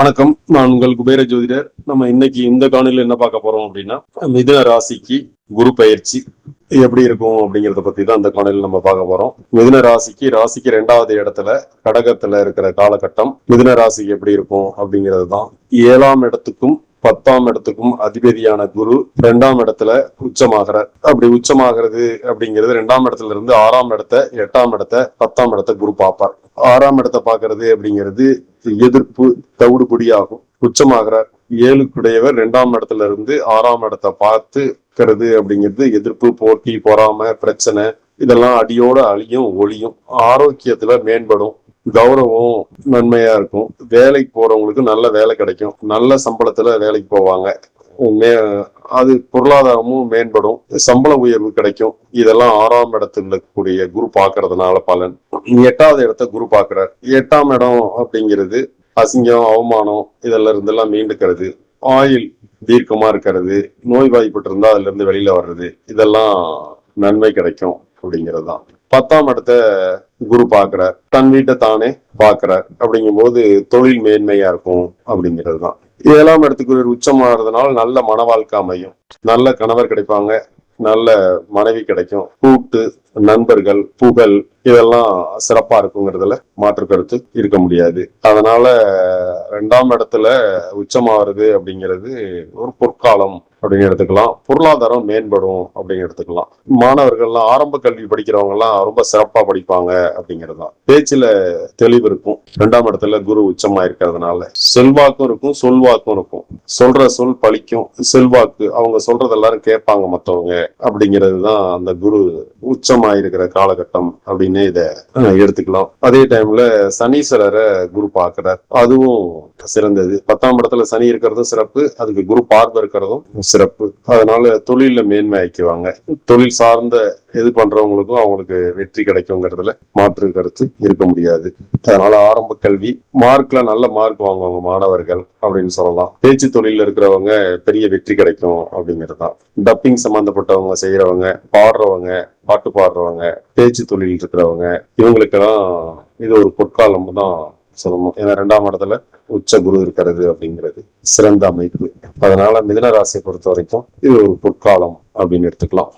வணக்கம். நான் உங்கள் குபேர ஜோதிடர். நம்ம இன்னைக்கு இந்த காணொலியில என்ன பார்க்க போறோம் அப்படின்னா, மிதுன ராசிக்கு குரு பயிற்சி எப்படி இருக்கும் அப்படிங்கறத பத்தி தான் இந்த காணொலியில நம்ம பார்க்க போறோம். மிதுன ராசிக்கு 2வது இடத்துல கடகத்துல இருக்கிற காலகட்டம் மிதுன ராசிக்கு எப்படி இருக்கும் அப்படிங்கிறது தான். 7ஆம் இடத்துக்கும் 10ஆம் இடத்துக்கும் அதிபதியான குரு 2ஆம் இடத்துல உச்சமாகிறார். அப்படி உச்சமாகிறது அப்படிங்கிறது 2ஆம் இடத்துல இருந்து 6ஆம் இடத்தை, 8ஆம் இடத்தை, 10ஆம் இடத்தை குரு பார்ப்பார். 6ஆம் இடத்தை பாக்குறது அப்படிங்கிறது எதிர்ப்பு தவிடுபொடி ஆகும். உச்சமாகிறார். 7க்குடையவர் 2ஆம் இடத்துல இருந்து 6ஆம் இடத்தை பார்த்துக்கிறது அப்படிங்கிறது எதிர்ப்பு, போட்டி, பொறாமை, பிரச்சனை இதெல்லாம் அடியோட அழியும், ஒளியும். ஆரோக்கியத்துல மேம்படும். கௌரவம் நன்மையா இருக்கும். வேலைக்கு போறவங்களுக்கு நல்ல வேலை கிடைக்கும். நல்ல சம்பளத்துல வேலைக்கு போவாங்க. அது பொருளாதாரமும் மேம்படும். சம்பள உயர்வு கிடைக்கும். இதெல்லாம் 6ஆம் இடத்துல இருக்கக்கூடிய குரு பாக்குறதுனால பலன். 8வது இடத்தை குரு பாக்குறார். 8ஆம் இடம் அப்படிங்கிறது அசிங்கம், அவமானம் இதெல்லாம் இருந்தெல்லாம் மீண்டுக்கிறது, ஆயுள் தீர்க்கமா இருக்கிறது, நோய்வாய்ப்பட்டு இருந்தா அதுல இருந்து வெளியில வர்றது, இதெல்லாம் நன்மை கிடைக்கும் அப்படிங்கிறது தான். 10ஆம் இடத்தை குரு பாக்குறார். தன் வீட்டை தானே பாக்குறார். அப்படிங்கும் போது தொழில் மேன்மையா இருக்கும் அப்படிங்கிறது தான். 7ஆம் இடத்துக்கு ஒரு உச்சமாகிறதுனால நல்ல மன வாழ்க்கை அமையும். நல்ல கணவர் கிடைப்பாங்க. நல்ல மனைவி கிடைக்கும். கூட்டு நண்பர்கள், புகழ் இதெல்லாம் சிறப்பா இருக்குங்கிறதுல மாற்று கருத்து இருக்க முடியாது. அதனால 2ஆம் இடத்துல உச்சமாகிறது அப்படிங்கிறது ஒரு பொற்காலம் அப்படின்னு எடுத்துக்கலாம். பொருளாதாரம் மேம்படும் அப்படின்னு எடுத்துக்கலாம். மாணவர்கள்லாம் ஆரம்ப கல்வி படிக்கிறவங்க எல்லாம் ரொம்ப சிறப்பா படிப்பாங்க அப்படிங்கிறது தான். பேச்சுல தெளிவு இருக்கும். 2ஆம் இடத்துல குரு உச்சமா இருக்கிறதுனால செல்வாக்கும் இருக்கும், சொல்வாக்கும் இருக்கும். சொல்ற சொல் பழிக்கும். செல்வாக்கு, அவங்க சொல்றது எல்லாரும் கேட்பாங்க மத்தவங்க அப்படிங்கிறது தான் அந்த குரு உச்சமா இருக்கிற காலகட்டம் அப்படின்னு இத எடுத்துக்கலாம். அதே டைம்ல சனீஸ்வரரை குரு பார்க்கிறார். அதுவும் சிறந்தது. 10ஆம் இடத்துல சனி இருக்கிறதும் சிறப்பு. அதுக்கு குரு பார்வை இருக்கிறதும் சிறப்பு. அதனால தொழில மேன்மை ஆக்கிவாங்க. தொழில் சார்ந்த எது பண்றவங்களுக்கும் அவங்களுக்கு வெற்றி கிடைக்குங்கிறதுல மாற்று கருத்து இருக்க முடியாது. அதனால ஆரம்ப கல்வி மார்க்ல நல்ல மார்க் வாங்குவாங்க மாணவர்கள் அப்படின்னு சொல்லலாம். பேச்சு தொழில இருக்கிறவங்க பெரிய வெற்றி கிடைக்கும் அப்படிங்கிறதுதான். டப்பிங் சம்பந்தப்பட்டவங்க செய்யறவங்க, பாடுறவங்க, பாட்டு பாடுறவங்க, பேச்சு தொழில் இருக்கிறவங்க இவங்களுக்கெல்லாம் இது ஒரு பொற்காலம் தான் சொல்லணும். ஏன்னா 2ஆம் இடத்துல உச்ச குரு இருக்கிறது அப்படிங்கிறது சிறந்த அமைப்பு. அதனால மிதுன ராசியை பொறுத்த வரைக்கும் இது ஒரு பொற்காலம் அப்படின்னு எடுத்துக்கலாம்.